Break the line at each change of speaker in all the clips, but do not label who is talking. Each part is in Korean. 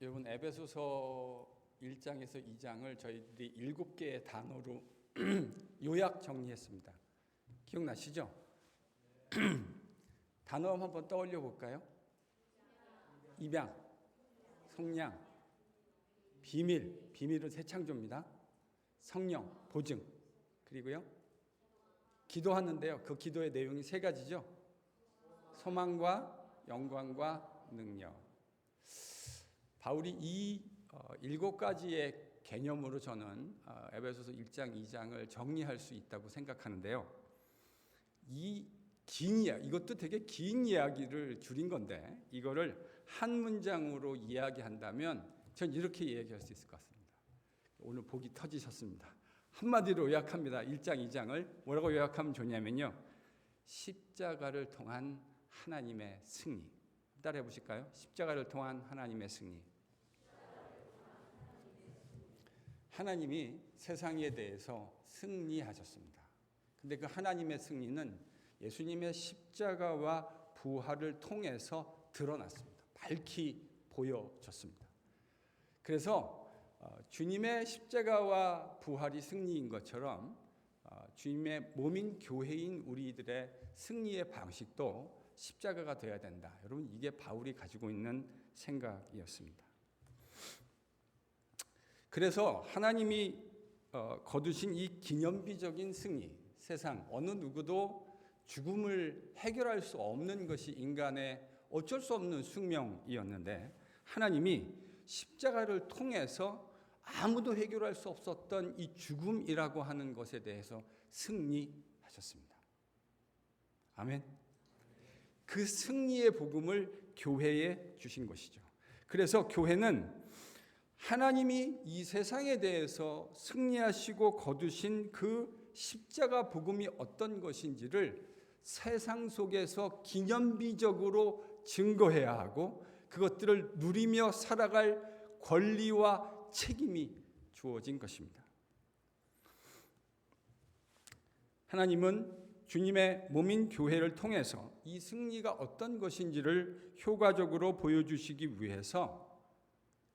여러분 에베소서 1장에서 2장을 저희들이 7개의 단어로 요약 정리했습니다. 기억나시죠? 단어 한번 떠올려 볼까요? 입양, 성량, 비밀, 비밀은 새 창조입니다. 성령, 보증, 그리고요 기도하는데요. 그 기도의 내용이 세 가지죠. 소망과 영광과 능력. 바울이 이 7가지의 개념으로 저는 에베소서 1장, 2장을 정리할 수 있다고 생각하는데요. 이 긴 이야기, 이것도 되게 긴 이야기를 줄인 건데 이거를 한 문장으로 이야기한다면 전 이렇게 이야기할 수 있을 것 같습니다. 오늘 복이 터지셨습니다. 한마디로 요약합니다. 1장, 2장을 뭐라고 요약하면 좋냐면요. 십자가를 통한 하나님의 승리. 따라해 보실까요? 십자가를 통한 하나님의 승리. 하나님이 세상에 대해서 승리하셨습니다. 근데 그 하나님의 승리는 예수님의 십자가와 부활을 통해서 드러났습니다. 밝히 보여졌습니다. 그래서 주님의 십자가와 부활이 승리인 것처럼 주님의 몸인 교회인 우리들의 승리의 방식도 십자가가 되어야 된다. 여러분, 이게 바울이 가지고 있는 생각이었습니다. 그래서 하나님이 거두신 이 기념비적인 승리, 세상 어느 누구도 죽음을 해결할 수 없는 것이 인간의 어쩔 수 없는 숙명이었는데 하나님이 십자가를 통해서 아무도 해결할 수 없었던 이 죽음이라고 하는 것에 대해서 승리하셨습니다. 아멘. 그 승리의 복음을 교회에 주신 것이죠. 그래서 교회는 하나님이 이 세상에 대해서 승리하시고 거두신 그 십자가 복음이 어떤 것인지를 세상 속에서 기념비적으로 증거해야 하고 그것들을 누리며 살아갈 권리와 책임이 주어진 것입니다. 하나님은 주님의 몸인 교회를 통해서 이 승리가 어떤 것인지를 효과적으로 보여주시기 위해서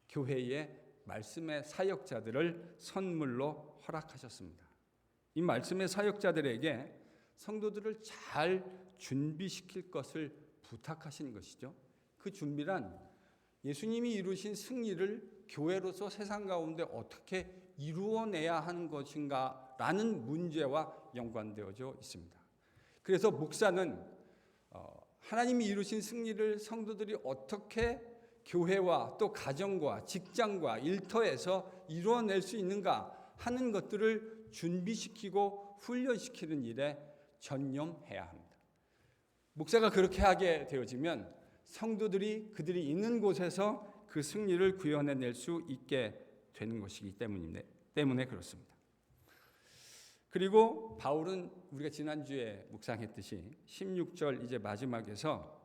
교회의 말씀의 사역자들을 선물로 허락하셨습니다. 이 말씀의 사역자들에게 성도들을 잘 준비시킬 것을 부탁하신 것이죠. 그 준비란 예수님이 이루신 승리를 교회로서 세상 가운데 어떻게 이루어내야 하는 것인가 라는 문제와 연관되어져 있습니다. 그래서 목사는 하나님이 이루신 승리를 성도들이 어떻게 교회와 또 가정과 직장과 일터에서 이루어낼 수 있는가 하는 것들을 준비시키고 훈련시키는 일에 전념해야 합니다. 목사가 그렇게 하게 되어지면 성도들이 그들이 있는 곳에서 그 승리를 구현해낼 수 있게 되는 것이기 때문에 그렇습니다. 그리고 바울은 우리가 지난주에 묵상했듯이 16절 이제 마지막에서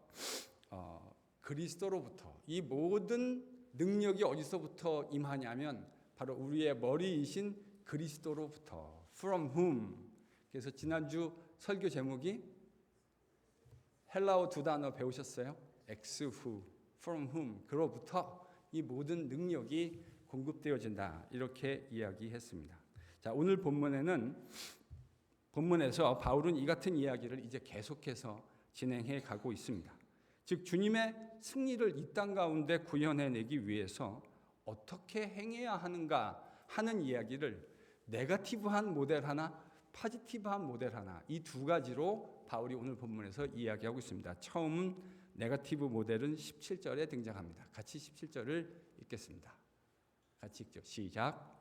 그리스도로부터 이 모든 능력이 어디서부터 임하냐면 바로 우리의 머리이신 그리스도로부터 from whom. 그래서 지난주 설교 제목이 헬라어 2단어 배우셨어요? ex who, from whom. 그로부터 이 모든 능력이 공급되어진다. 이렇게 이야기했습니다. 자, 오늘 본문에서 바울은 이 같은 이야기를 이제 계속해서 진행해 가고 있습니다. 즉 주님의 승리를 이 땅 가운데 구현해내기 위해서 어떻게 행해야 하는가 하는 이야기를 네거티브한 모델 하나, 포지티브한 모델 하나, 이 두 가지로 바울이 오늘 본문에서 이야기하고 있습니다. 처음 네거티브 모델은 17절에 등장합니다. 같이 17절을 읽겠습니다. 같이 읽죠. 시작.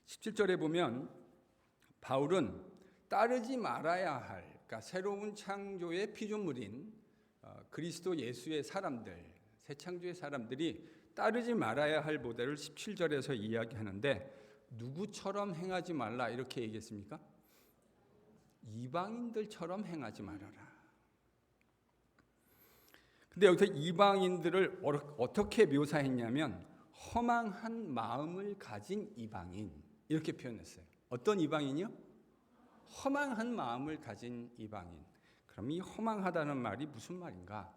17절에 보면 바울은 따르지 말아야 할, 그러니까 새로운 창조의 피조물인 그리스도 예수의 사람들, 새 창조의 사람들이 따르지 말아야 할 모델을 17절에서 이야기하는데 누구처럼 행하지 말라 이렇게 얘기했습니까? 이방인들처럼 행하지 말아라. 근데 여기서 이방인들을 어떻게 묘사했냐면 허망한 마음을 가진 이방인 이렇게 표현했어요. 어떤 이방인이요? 허망한 마음을 가진 이방인. 그럼 이 허망하다는 말이 무슨 말인가?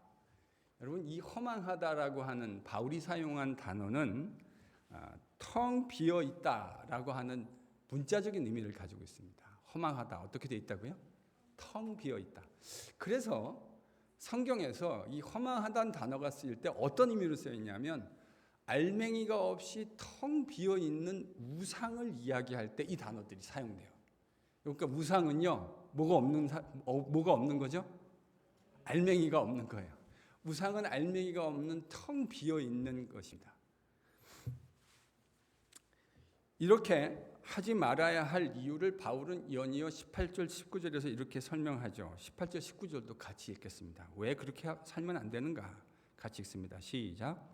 여러분, 이 허망하다라고 하는 바울이 사용한 단어는 텅 비어 있다라고 하는 문자적인 의미를 가지고 있습니다. 허망하다 어떻게 돼 있다고요? 텅 비어 있다. 그래서 성경에서 이 허망하다는 단어가 쓰일 때 어떤 의미로 쓰여 있냐면 알맹이가 없이 텅 비어 있는 우상을 이야기할 때 이 단어들이 사용돼요. 그러니까 우상은요, 뭐가 없는 거죠? 알맹이가 없는 거예요. 우상은 알맹이가 없는 텅 비어 있는 것입니다. 이렇게 하지 말아야 할 이유를 바울은 연이어 18절 19절에서 이렇게 설명하죠. 18절 19절도 같이 읽겠습니다. 왜 그렇게 살면 안 되는가? 같이 읽습니다. 시작.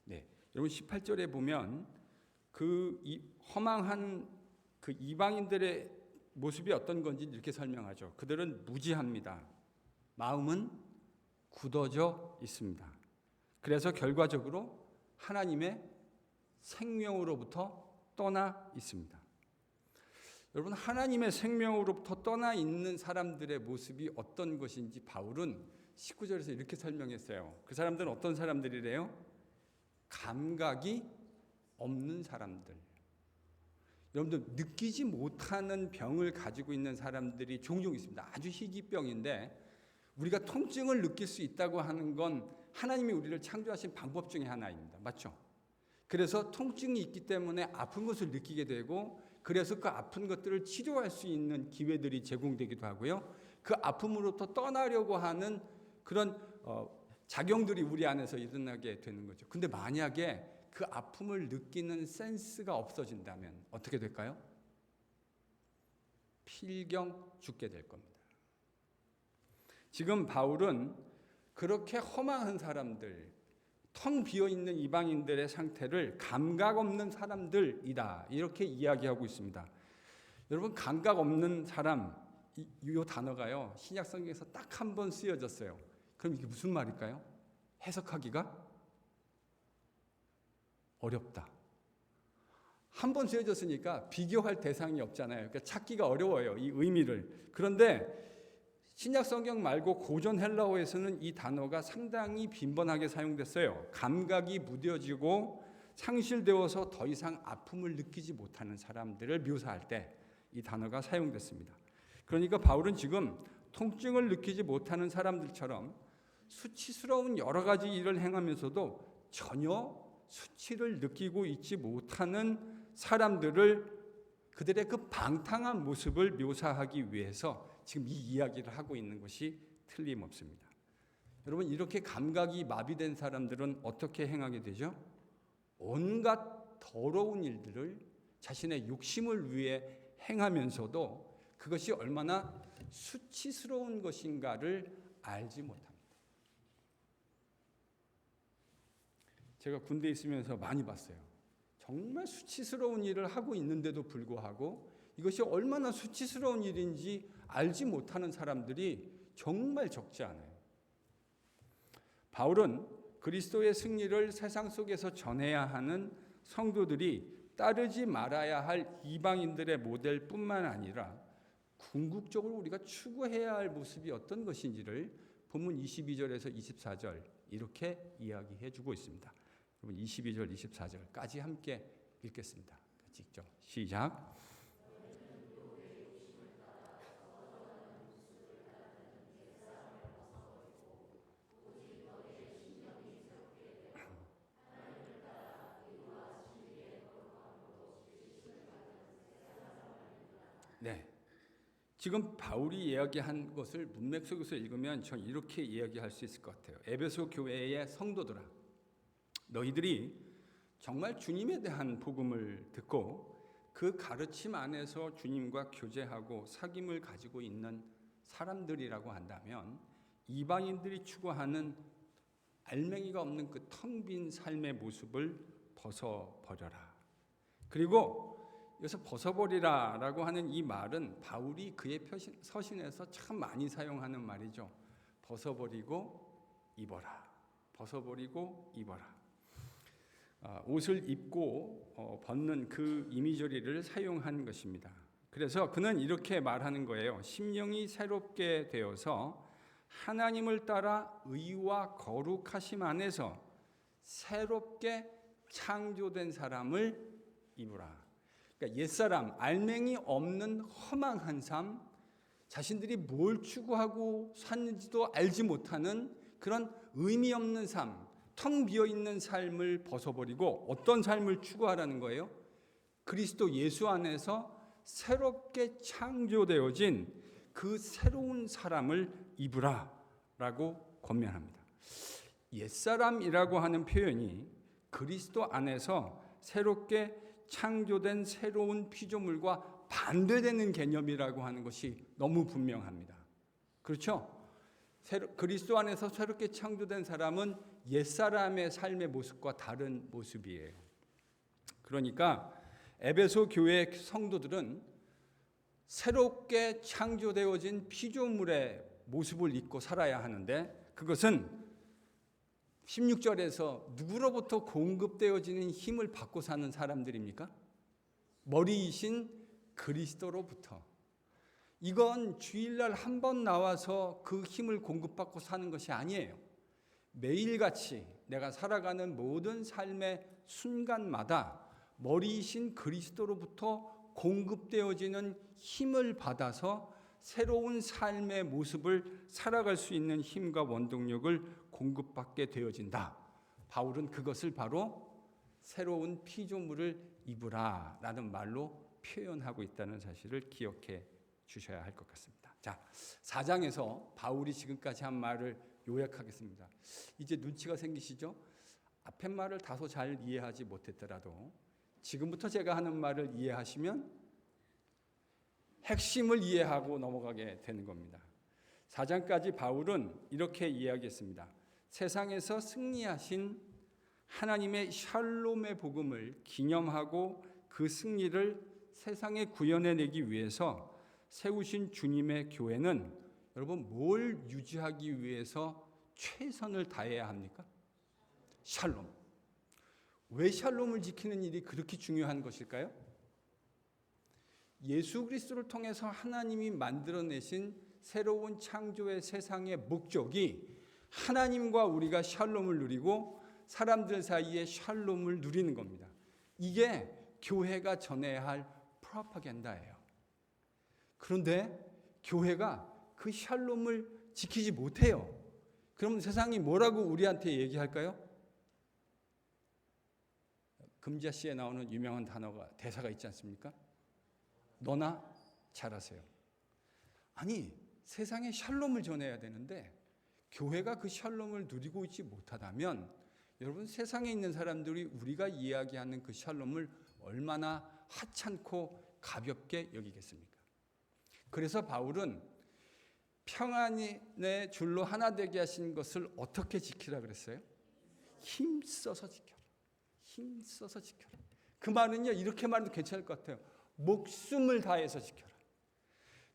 네, 여러분 18절에 보면 허망한 그 이방인들의 모습이 어떤 건지 이렇게 설명하죠. 그들은 무지합니다. 마음은 굳어져 있습니다. 그래서 결과적으로 하나님의 생명으로부터 떠나 있습니다. 여러분, 하나님의 생명으로부터 떠나 있는 사람들의 모습이 어떤 것인지 바울은 19절에서 이렇게 설명했어요. 그 사람들은 어떤 사람들이래요? 감각이 없는 사람들. 여러분들 느끼지 못하는 병을 가지고 있는 사람들이 종종 있습니다. 아주 희귀병인데 우리가 통증을 느낄 수 있다고 하는 건 하나님이 우리를 창조하신 방법 중에 하나입니다. 맞죠? 그래서 통증이 있기 때문에 아픈 것을 느끼게 되고 그래서 그 아픈 것들을 치료할 수 있는 기회들이 제공되기도 하고요. 그 아픔으로부터 떠나려고 하는 그런 작용들이 우리 안에서 일어나게 되는 거죠. 근데 만약에 그 아픔을 느끼는 센스가 없어진다면 어떻게 될까요? 필경 죽게 될 겁니다. 지금 바울은 그렇게 허망한 사람들, 텅 비어있는 이방인들의 상태를 감각 없는 사람들이다 이렇게 이야기하고 있습니다. 여러분, 감각 없는 사람, 이 단어가요 신약 성경에서 딱 한 번 쓰여졌어요. 그럼 이게 무슨 말일까요? 해석하기가 어렵다. 한 번 쓰여졌으니까 비교할 대상이 없잖아요. 그러니까 찾기가 어려워요, 이 의미를. 그런데 신약 성경 말고 고전 헬라어에서는 이 단어가 상당히 빈번하게 사용됐어요. 감각이 무뎌지고 상실되어서 더 이상 아픔을 느끼지 못하는 사람들을 묘사할 때 이 단어가 사용됐습니다. 그러니까 바울은 지금 통증을 느끼지 못하는 사람들처럼 수치스러운 여러 가지 일을 행하면서도 전혀 수치를 느끼고 있지 못하는 사람들을 그들의 그 방탕한 모습을 묘사하기 위해서 지금 이 이야기를 하고 있는 것이 틀림없습니다. 여러분, 이렇게 감각이 마비된 사람들은 어떻게 행하게 되죠? 온갖 더러운 일들을 자신의 욕심을 위해 행하면서도 그것이 얼마나 수치스러운 것인가를 알지 못합니다. 제가 군대에 있으면서 많이 봤어요. 정말 수치스러운 일을 하고 있는데도 불구하고 이것이 얼마나 수치스러운 일인지 알지 못하는 사람들이 정말 적지 않아요. 바울은 그리스도의 승리를 세상 속에서 전해야 하는 성도들이 따르지 말아야 할 이방인들의 모델뿐만 아니라 궁극적으로 우리가 추구해야 할 모습이 어떤 것인지를 본문 22절에서 24절 이렇게 이야기해 주고 있습니다. 여러분 22절 24절까지 함께 읽겠습니다. 같이 읽죠. 시작. 네. 지금 바울이 이야기한 것을 문맥 속에서 읽으면 전 이렇게 이야기할 수 있을 것 같아요. 에베소 교회의 성도들아, 너희들이 정말 주님에 대한 복음을 듣고 그 가르침 안에서 주님과 교제하고 사귐을 가지고 있는 사람들이라고 한다면 이방인들이 추구하는 알맹이가 없는 그 텅 빈 삶의 모습을 벗어버려라. 그리고 여기서 벗어버리라라고 하는 이 말은 바울이 그의 서신에서 참 많이 사용하는 말이죠. 벗어버리고 입어라. 벗어버리고 입어라. 옷을 입고 벗는 그 이미저리를 사용한 것입니다. 그래서 그는 이렇게 말하는 거예요. 심령이 새롭게 되어서 하나님을 따라 의와 거룩하심 안에서 새롭게 창조된 사람을 입으라. 그러니까 옛사람, 알맹이 없는 허망한 삶, 자신들이 뭘 추구하고 샀는지도 알지 못하는 그런 의미 없는 삶, 텅 비어있는 삶을 벗어버리고 어떤 삶을 추구하라는 거예요? 그리스도 예수 안에서 새롭게 창조되어진 그 새로운 사람을 입으라 라고 권면합니다. 옛사람이라고 하는 표현이 그리스도 안에서 새롭게 창조된 새로운 피조물과 반대되는 개념이라고 하는 것이 너무 분명합니다. 그렇죠? 그리스도 안에서 새롭게 창조된 사람은 옛사람의 삶의 모습과 다른 모습이에요. 그러니까 에베소 교회 성도들은 새롭게 창조되어진 피조물의 모습을 입고 살아야 하는데, 그것은 16절에서 누구로부터 공급되어지는 힘을 받고 사는 사람들입니까? 머리이신 그리스도로부터. 이건 주일날 한 번 나와서 그 힘을 공급받고 사는 것이 아니에요. 매일같이 내가 살아가는 모든 삶의 순간마다 머리이신 그리스도로부터 공급되어지는 힘을 받아서 새로운 삶의 모습을 살아갈 수 있는 힘과 원동력을 공급받게 되어진다. 바울은 그것을 바로 새로운 피조물을 입으라 라는 말로 표현하고 있다는 사실을 기억해 주셔야 할 것 같습니다. 자, 4장에서 바울이 지금까지 한 말을 요약하겠습니다. 이제 눈치가 생기시죠? 앞에 말을 다소 잘 이해하지 못했더라도 지금부터 제가 하는 말을 이해하시면 핵심을 이해하고 넘어가게 되는 겁니다. 4장까지 바울은 이렇게 이야기했습니다. 세상에서 승리하신 하나님의 샬롬의 복음을 기념하고 그 승리를 세상에 구현해내기 위해서 세우신 주님의 교회는 여러분 뭘 유지하기 위해서 최선을 다해야 합니까? 샬롬. 왜 샬롬을 지키는 일이 그렇게 중요한 것일까요? 예수 그리스도를 통해서 하나님이 만들어내신 새로운 창조의 세상의 목적이 하나님과 우리가 샬롬을 누리고 사람들 사이에 샬롬을 누리는 겁니다. 이게 교회가 전해야 할 프로파간다예요. 그런데 교회가 그 샬롬을 지키지 못해요. 그럼 세상이 뭐라고 우리한테 얘기할까요? 금자씨에 나오는 유명한 대사가 있지 않습니까? 너나 잘하세요. 아니, 세상에 샬롬을 전해야 되는데 교회가 그 샬롬을 누리고 있지 못하다면 여러분 세상에 있는 사람들이 우리가 이야기하는 그 샬롬을 얼마나 하찮고 가볍게 여기겠습니까? 그래서 바울은 평안의 줄로 하나 되게 하신 것을 어떻게 지키라 그랬어요? 힘써서 지켜라. 힘써서 지켜라. 그 말은요, 이렇게 말해도 괜찮을 것 같아요. 목숨을 다해서 지켜라.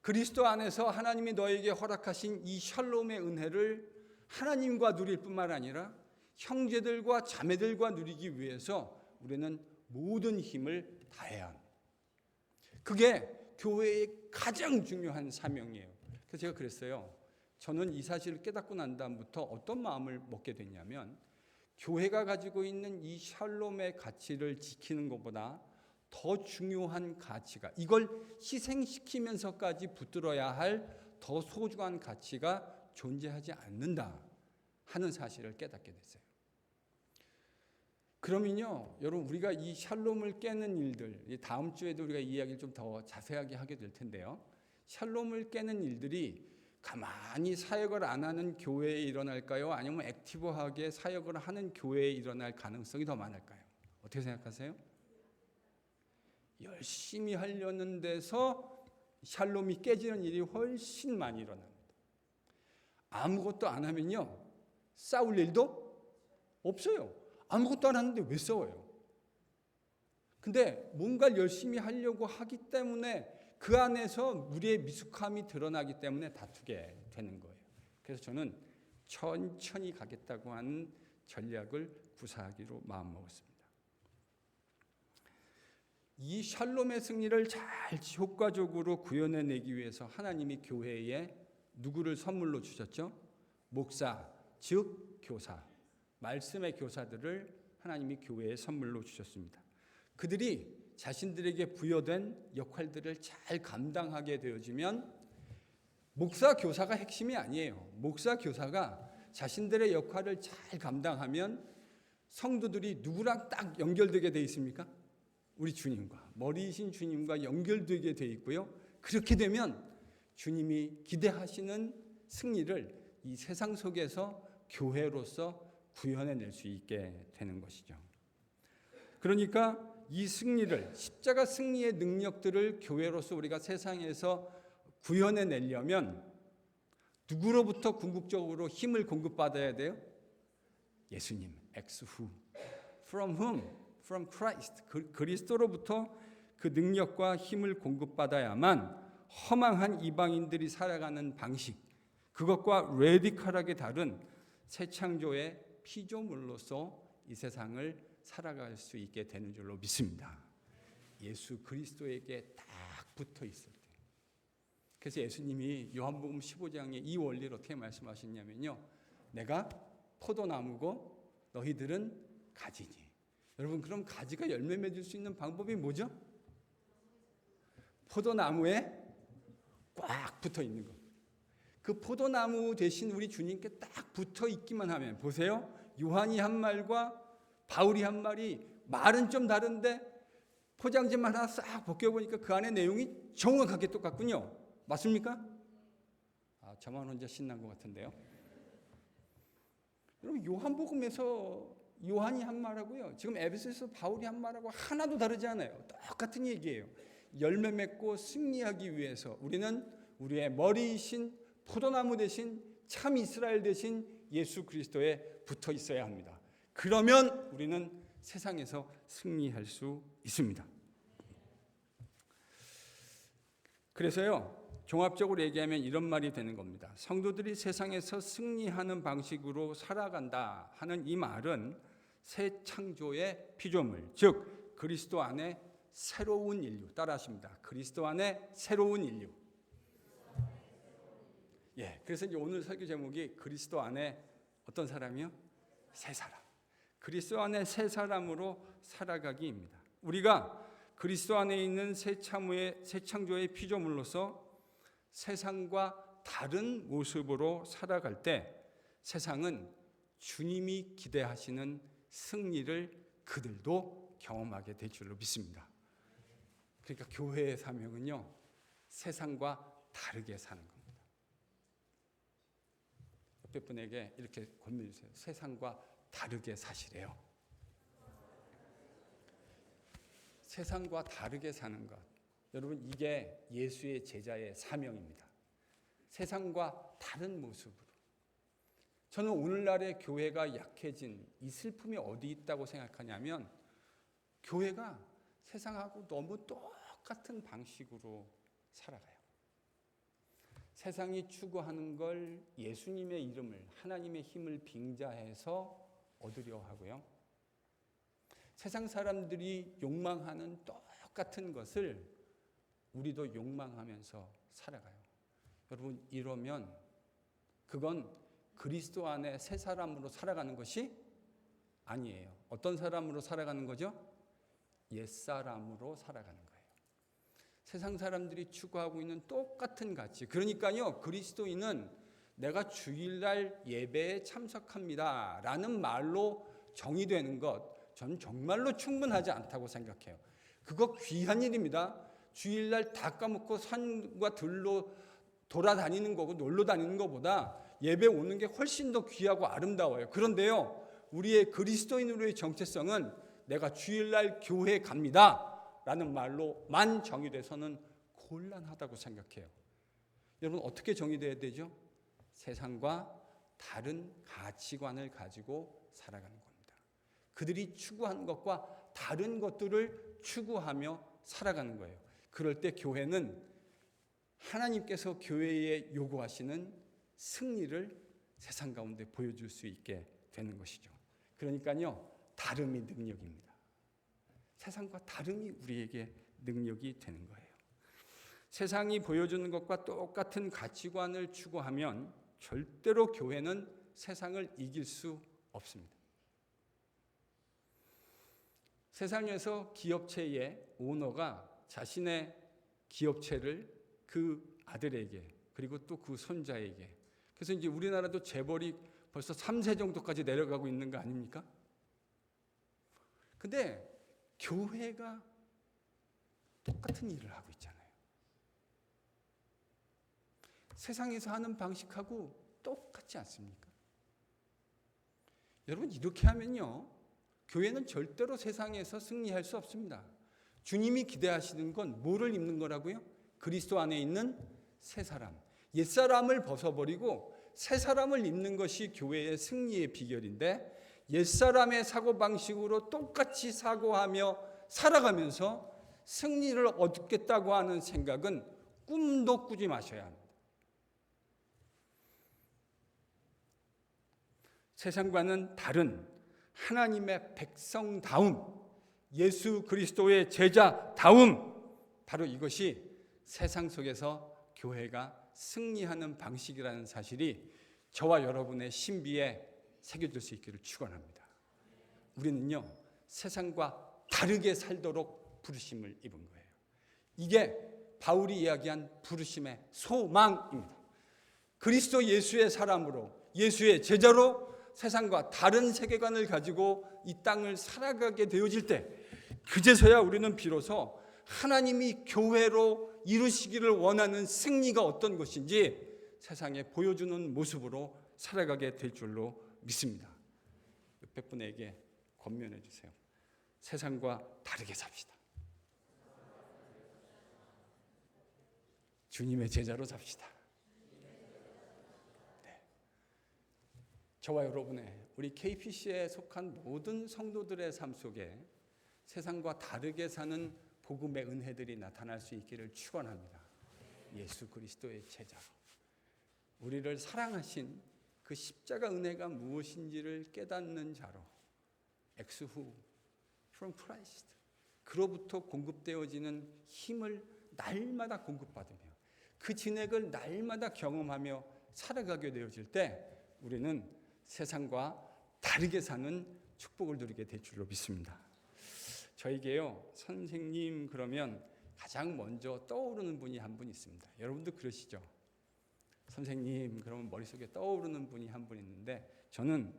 그리스도 안에서 하나님이 너에게 허락하신 이 샬롬의 은혜를 하나님과 누릴 뿐만 아니라 형제들과 자매들과 누리기 위해서 우리는 모든 힘을 다해야 합니다. 그게 교회의 가장 중요한 사명이에요. 그래서 제가 그랬어요. 저는 이 사실을 깨닫고 난 다음부터 어떤 마음을 먹게 됐냐면 교회가 가지고 있는 이 샬롬의 가치를 지키는 것보다 더 중요한 가치가, 이걸 희생시키면서까지 붙들어야 할 더 소중한 가치가 존재하지 않는다 하는 사실을 깨닫게 됐어요. 그러면요, 여러분 우리가 이 샬롬을 깨는 일들, 다음 주에도 우리가 이 이야기를 좀 더 자세하게 하게 될 텐데요. 샬롬을 깨는 일들이 가만히 사역을 안 하는 교회에 일어날까요? 아니면 액티브하게 사역을 하는 교회에 일어날 가능성이 더 많을까요? 어떻게 생각하세요? 열심히 하려는 데서 샬롬이 깨지는 일이 훨씬 많이 일어납니다. 아무것도 안 하면요, 싸울 일도 없어요. 아무것도 안 하는데 왜 싸워요? 근데 뭔가를 열심히 하려고 하기 때문에 그 안에서 우리의 미숙함이 드러나기 때문에 다투게 되는 거예요. 그래서 저는 천천히 가겠다고 하는 전략을 구사하기로 마음먹었습니다. 이 샬롬의 승리를 잘 효과적으로 구현해내기 위해서 하나님이 교회에 누구를 선물로 주셨죠? 목사, 즉 교사, 말씀의 교사들을 하나님이 교회에 선물로 주셨습니다. 그들이 자신들에게 부여된 역할들을 잘 감당하게 되어지면 목사, 교사가 핵심이 아니에요. 목사, 교사가 자신들의 역할을 잘 감당하면 성도들이 누구랑 딱 연결되게 돼 있습니까? 우리 주님과, 머리이신 주님과 연결되게 돼 있고요. 그렇게 되면 주님이 기대하시는 승리를 이 세상 속에서 교회로서 구현해낼 수 있게 되는 것이죠. 그러니까 이 승리를, 십자가 승리의 능력들을 교회로서 우리가 세상에서 구현해내려면 누구로부터 궁극적으로 힘을 공급받아야 돼요? 예수님, ex who? From whom? From Christ. 그리스도로부터 그 능력과 힘을 공급받아야만 허망한 이방인들이 살아가는 방식, 그것과 레디컬하게 다른 새 창조의 피조물로서 이 세상을 살아갈 수 있게 되는 줄로 믿습니다. 예수 그리스도에게 딱 붙어 있을 때. 그래서 예수님이 요한복음 15장에 이 원리를 어떻게 말씀하셨냐면요. 내가 포도나무고 너희들은 가지니. 여러분, 그럼 가지가 열매 맺을 수 있는 방법이 뭐죠? 포도나무에 꽉 붙어 있는 것. 그 포도나무 대신 우리 주님께 딱 붙어 있기만 하면, 보세요. 요한이 한 말과 바울이 한 말이 말은 좀 다른데 포장지만 하나 싹 벗겨보니까 그 안에 내용이 정확하게 똑같군요. 맞습니까? 저만 혼자 신난 것 같은데요. 여러분, 요한복음에서 요한이 한 말하고요, 지금 에베소에서 바울이 한 말하고 하나도 다르지 않아요. 똑같은 얘기예요. 열매 맺고 승리하기 위해서 우리는 우리의 머리이신 포도나무 대신 참 이스라엘 대신 예수 그리스도에 붙어 있어야 합니다. 그러면 우리는 세상에서 승리할 수 있습니다. 그래서요, 종합적으로 얘기하면 이런 말이 되는 겁니다. 성도들이 세상에서 승리하는 방식으로 살아간다 하는 이 말은 새 창조의 피조물, 즉 그리스도 안에 새로운 인류, 따라하십니다. 그리스도 안에 새로운 인류. 예, 그래서 이제 오늘 설교 제목이 그리스도 안에 어떤 사람이요? 새 사람. 그리스도 안에 새 사람으로 살아가기입니다. 우리가 그리스도 안에 있는 새 창조의 피조물로서 세상과 다른 모습으로 살아갈 때 세상은 주님이 기대하시는 승리를 그들도 경험하게 될 줄로 믿습니다. 그러니까 교회의 사명은요, 세상과 다르게 사는 겁니다. 옆에 분에게 이렇게 권면주세요. 세상과 다르게 사시래요. 세상과 다르게 사는 것. 여러분, 이게 예수의 제자의 사명입니다. 세상과 다른 모습으로. 저는 오늘날의 교회가 약해진 이 슬픔이 어디 있다고 생각하냐면, 교회가 세상하고 너무 똑같은 방식으로 살아가요. 세상이 추구하는 걸 예수님의 이름을, 하나님의 힘을 빙자해서 얻으려 하고요. 세상 사람들이 욕망하는 똑같은 것을 우리도 욕망하면서 살아가요. 여러분, 이러면 그건 그리스도 안에 새 사람으로 살아가는 것이 아니에요. 어떤 사람으로 살아가는 거죠? 옛사람으로 살아가는 거예요. 세상 사람들이 추구하고 있는 똑같은 가치. 그러니까요, 그리스도인은 내가 주일날 예배에 참석합니다 라는 말로 정의되는 것, 저는 정말로 충분하지 않다고 생각해요. 그거 귀한 일입니다. 주일날 다 까먹고 산과 들로 돌아다니는 거고 놀러 다니는 것보다 예배 오는 게 훨씬 더 귀하고 아름다워요. 그런데요, 우리의 그리스도인으로의 정체성은 내가 주일날 교회 갑니다 라는 말로만 정의돼서는 곤란하다고 생각해요. 여러분, 어떻게 정의돼야 되죠? 세상과 다른 가치관을 가지고 살아가는 겁니다. 그들이 추구한 것과 다른 것들을 추구하며 살아가는 거예요. 그럴 때 교회는 하나님께서 교회에 요구하시는 승리를 세상 가운데 보여줄 수 있게 되는 것이죠. 그러니까요, 다름이 능력입니다. 세상과 다름이 우리에게 능력이 되는 거예요. 세상이 보여주는 것과 똑같은 가치관을 추구하면 절대로 교회는 세상을 이길 수 없습니다. 세상에서 기업체의 오너가 자신의 기업체를 그 아들에게 그리고 또 그 손자에게, 그래서 이제 우리나라도 재벌이 벌써 3세 정도까지 내려가고 있는 거 아닙니까? 근데 교회가 똑같은 일을 하고 있잖아요. 세상에서 하는 방식하고 똑같지 않습니까? 여러분, 이렇게 하면요, 교회는 절대로 세상에서 승리할 수 없습니다. 주님이 기대하시는 건 뭐를 입는 거라고요? 그리스도 안에 있는 새 사람, 옛사람을 벗어버리고 새 사람을 입는 것이 교회의 승리의 비결인데, 옛사람의 사고방식으로 똑같이 사고하며 살아가면서 승리를 얻겠다고 하는 생각은 꿈도 꾸지 마셔야 합니다. 세상과는 다른 하나님의 백성다움, 예수 그리스도의 제자다움, 바로 이것이 세상 속에서 교회가 승리하는 방식이라는 사실이 저와 여러분의 신비에 새겨질 수 있기를 축원합니다. 우리는요, 세상과 다르게 살도록 부르심을 입은 거예요. 이게 바울이 이야기한 부르심의 소망입니다. 그리스도 예수의 사람으로, 예수의 제자로 세상과 다른 세계관을 가지고 이 땅을 살아가게 되어질 때, 그제서야 우리는 비로소 하나님이 교회로 이루시기를 원하는 승리가 어떤 것인지 세상에 보여주는 모습으로 살아가게 될 줄로 믿습니다. 옆에 분에게 권면해 주세요. 세상과 다르게 삽시다. 주님의 제자로 삽시다. 저와 여러분의, 우리 KPC에 속한 모든 성도들의 삶 속에 세상과 다르게 사는 복음의 은혜들이 나타날 수 있기를 축원합니다. 예수 그리스도의 제자로, 우리를 사랑하신 그 십자가 은혜가 무엇인지를 깨닫는 자로, ex who from Christ, 그로부터 공급되어지는 힘을 날마다 공급받으며 그 진액을 날마다 경험하며 살아가게 되어질 때 우리는 세상과 다르게 사는 축복을 누리게 될 줄로 믿습니다. 저에게요, 선생님 그러면 가장 먼저 떠오르는 분이 한 분 있습니다. 여러분도 그러시죠? 선생님 그러면 머릿속에 떠오르는 분이 한 분 있는데, 저는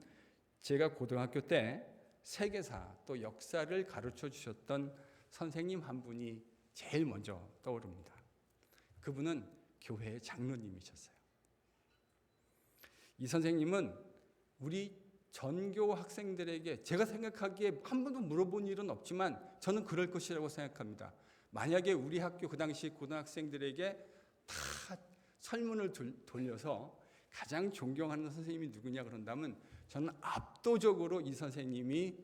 제가 고등학교 때 세계사 또 역사를 가르쳐 주셨던 선생님 한 분이 제일 먼저 떠오릅니다. 그분은 교회의 장로님이셨어요. 이 선생님은 우리 전교 학생들에게, 제가 생각하기에 한 번도 물어본 일은 없지만 저는 그럴 것이라고 생각합니다. 만약에 우리 학교 그 당시 고등학생들에게 다 설문을 돌려서 가장 존경하는 선생님이 누구냐 그런다면 저는 압도적으로 이 선생님이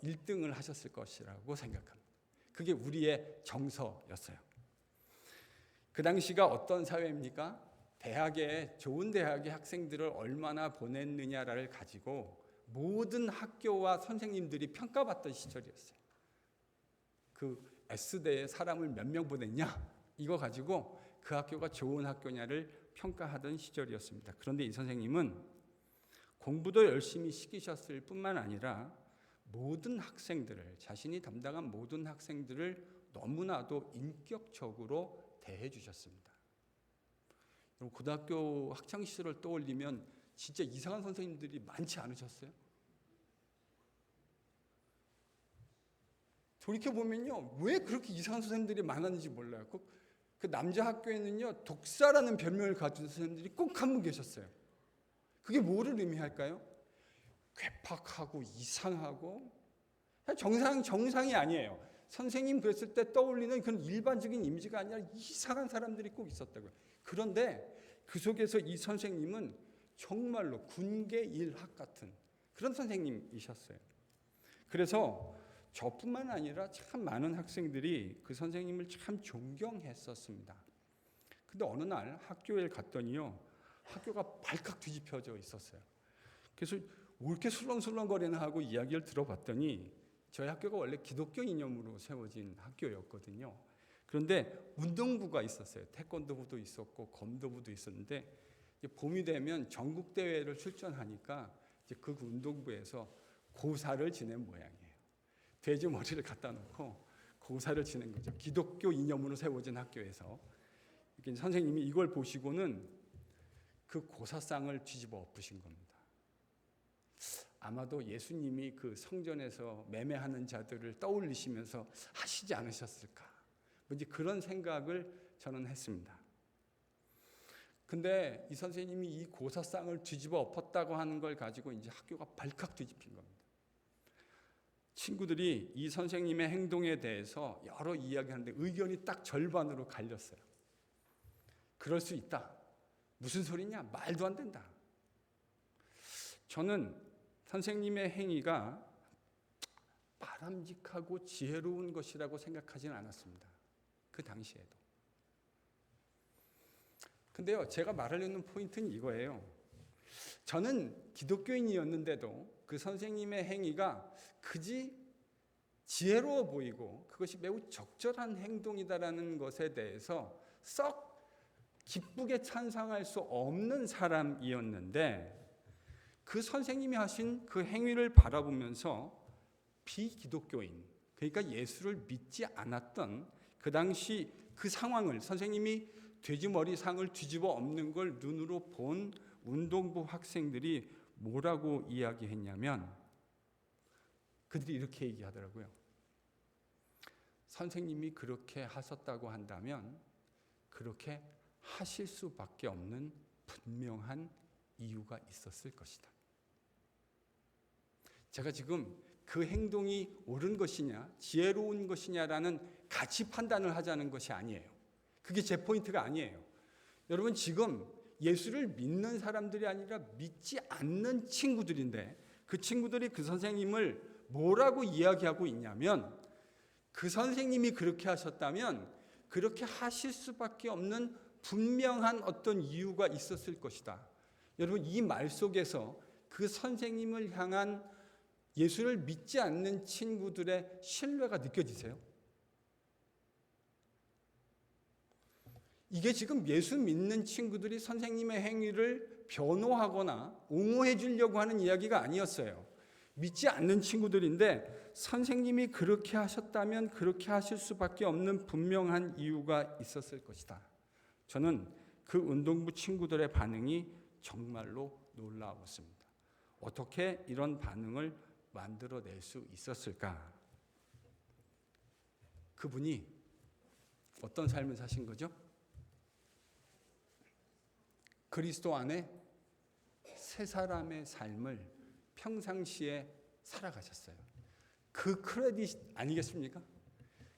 1등을 하셨을 것이라고 생각합니다. 그게 우리의 정서였어요. 그 당시가 어떤 사회입니까? 대학에, 좋은 대학의 학생들을 얼마나 보냈느냐를 가지고 모든 학교와 선생님들이 평가받던 시절이었어요. 그 S대에 사람을 몇 명 보냈냐, 이거 가지고 그 학교가 좋은 학교냐를 평가하던 시절이었습니다. 그런데 이 선생님은 공부도 열심히 시키셨을 뿐만 아니라 모든 학생들을, 자신이 담당한 모든 학생들을 너무나도 인격적으로 대해 주셨습니다. 고등학교 학창 시절을 떠올리면 진짜 이상한 선생님들이 많지 않으셨어요? 돌이켜보면요, 왜 그렇게 이상한 선생님들이 많았는지 몰라요. 그 남자 학교에는요, 독사라는 별명을 가진 선생님들이 꼭 한 분 계셨어요. 그게 뭐를 의미할까요? 괴팍하고 이상하고, 정상이 아니에요. 선생님 그랬을 때 떠올리는 그런 일반적인 이미지가 아니라 이상한 사람들이 꼭 있었다고요. 그런데 그 속에서 이 선생님은 정말로 군계 일학 같은 그런 선생님이셨어요. 그래서 저뿐만 아니라 참 많은 학생들이 그 선생님을 참 존경했었습니다. 근데 어느 날 학교에 갔더니요, 학교가 발칵 뒤집혀져 있었어요. 그래서 왜 이렇게 술렁술렁거리나 하고 이야기를 들어봤더니 저희 학교가 원래 기독교 이념으로 세워진 학교였거든요. 그런데 운동부가 있었어요. 태권도부도 있었고 검도부도 있었는데 봄이 되면 전국 대회를 출전하니까 이제 그 운동부에서 고사를 지낸 모양이에요. 돼지 머리를 갖다 놓고 고사를 지낸 거죠. 기독교 이념으로 세워진 학교에서. 선생님이 이걸 보시고는 그 고사상을 뒤집어 엎으신 겁니다. 아마도 예수님이 그 성전에서 매매하는 자들을 떠올리시면서 하시지 않으셨을까? 뭔지 그런 생각을 저는 했습니다. 근데 이 선생님이 이 고사상을 뒤집어 엎었다고 하는 걸 가지고 이제 학교가 발칵 뒤집힌 겁니다. 친구들이 이 선생님의 행동에 대해서 여러 이야기하는데 의견이 딱 절반으로 갈렸어요. 그럴 수 있다. 무슨 소리냐? 말도 안 된다. 저는 선생님의 행위가 바람직하고 지혜로운 것이라고 생각하지는 않았습니다. 그 당시에도. 근데요, 제가 말하려는 포인트는 이거예요. 저는 기독교인이었는데도 그 선생님의 행위가 그지 지혜로워 보이고 그것이 매우 적절한 행동이다라는 것에 대해서 썩 기쁘게 찬성할 수 없는 사람이었는데 그 선생님이 하신 그 행위를 바라보면서 비기독교인, 그러니까 예수를 믿지 않았던 그 당시 그 상황을 선생님이 돼지머리상을 뒤집어 엎는 걸 눈으로 본 운동부 학생들이 뭐라고 이야기했냐면 그들이 이렇게 얘기하더라고요. 선생님이 그렇게 하셨다고 한다면 그렇게 하실 수밖에 없는 분명한 이유가 있었을 것이다. 제가 지금 그 행동이 옳은 것이냐 지혜로운 것이냐라는 가치 판단을 하자는 것이 아니에요. 그게 제 포인트가 아니에요. 여러분 지금 예수를 믿는 사람들이 아니라 믿지 않는 친구들인데 그 친구들이 그 선생님을 뭐라고 이야기하고 있냐면 그 선생님이 그렇게 하셨다면 그렇게 하실 수밖에 없는 분명한 어떤 이유가 있었을 것이다. 여러분 이 말 속에서 그 선생님을 향한 예수를 믿지 않는 친구들의 신뢰가 느껴지세요? 이게 지금 예수 믿는 친구들이 선생님의 행위를 변호하거나 옹호해 주려고 하는 이야기가 아니었어요. 믿지 않는 친구들인데 선생님이 그렇게 하셨다면 그렇게 하실 수밖에 없는 분명한 이유가 있었을 것이다. 저는 그 운동부 친구들의 반응이 정말로 놀라웠습니다. 어떻게 이런 반응을 만들어낼 수 있었을까? 그분이 어떤 삶을 사신 거죠? 그리스도 안에 새 사람의 삶을 평상시에 살아가셨어요. 그 크레딧 아니겠습니까?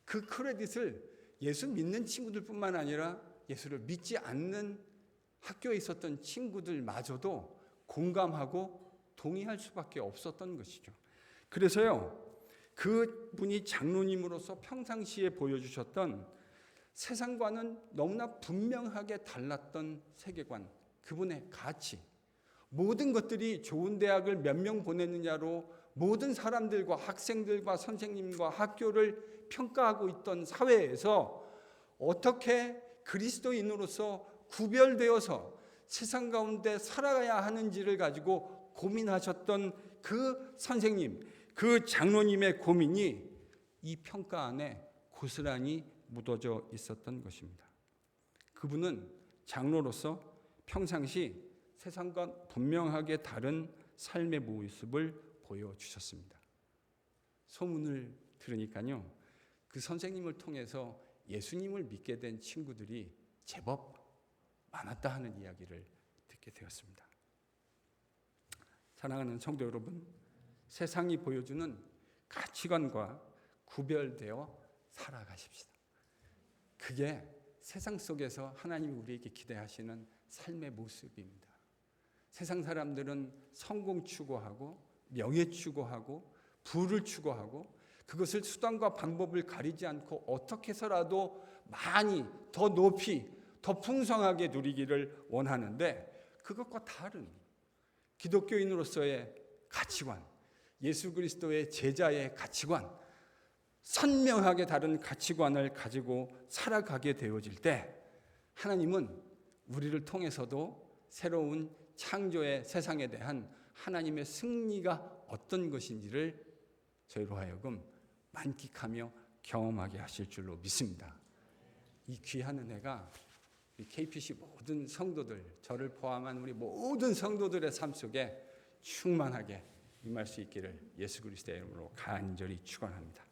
그 크레딧을 예수 믿는 친구들뿐만 아니라 예수를 믿지 않는 학교에 있었던 친구들마저도 공감하고 동의할 수밖에 없었던 것이죠. 그래서요, 그분이 장로님으로서 평상시에 보여주셨던 세상과는 너무나 분명하게 달랐던 세계관, 그분의 가치, 모든 것들이 좋은 대학을 몇 명 보냈느냐로 모든 사람들과 학생들과 선생님과 학교를 평가하고 있던 사회에서 어떻게 그리스도인으로서 구별되어서 세상 가운데 살아가야 하는지를 가지고 고민하셨던 그 선생님, 그 장로님의 고민이 이 평가 안에 고스란히 묻어져 있었던 것입니다. 그분은 장로로서 평상시 세상과 분명하게 다른 삶의 모습을 보여주셨습니다. 소문을 들으니까요, 그 선생님을 통해서 예수님을 믿게 된 친구들이 제법 많았다 하는 이야기를 듣게 되었습니다. 사랑하는 성도 여러분, 세상이 보여주는 가치관과 구별되어 살아가십시다. 그게 세상 속에서 하나님이 우리에게 기대하시는 삶의 모습입니다. 세상 사람들은 성공 추구하고 명예 추구하고 부를 추구하고 그것을 수단과 방법을 가리지 않고 어떻게 해서라도 많이 더 높이 더 풍성하게 누리기를 원하는데 그것과 다른 기독교인으로서의 가치관, 예수 그리스도의 제자의 가치관, 선명하게 다른 가치관을 가지고 살아가게 되어질 때 하나님은 우리를 통해서도 새로운 창조의 세상에 대한 하나님의 승리가 어떤 것인지를 저희로 하여금 만끽하며 경험하게 하실 줄로 믿습니다. 이 귀한 은혜가 우리 KPC 모든 성도들, 저를 포함한 우리 모든 성도들의 삶 속에 충만하게 임할 수 있기를 예수 그리스도의 이름으로 간절히 축원합니다.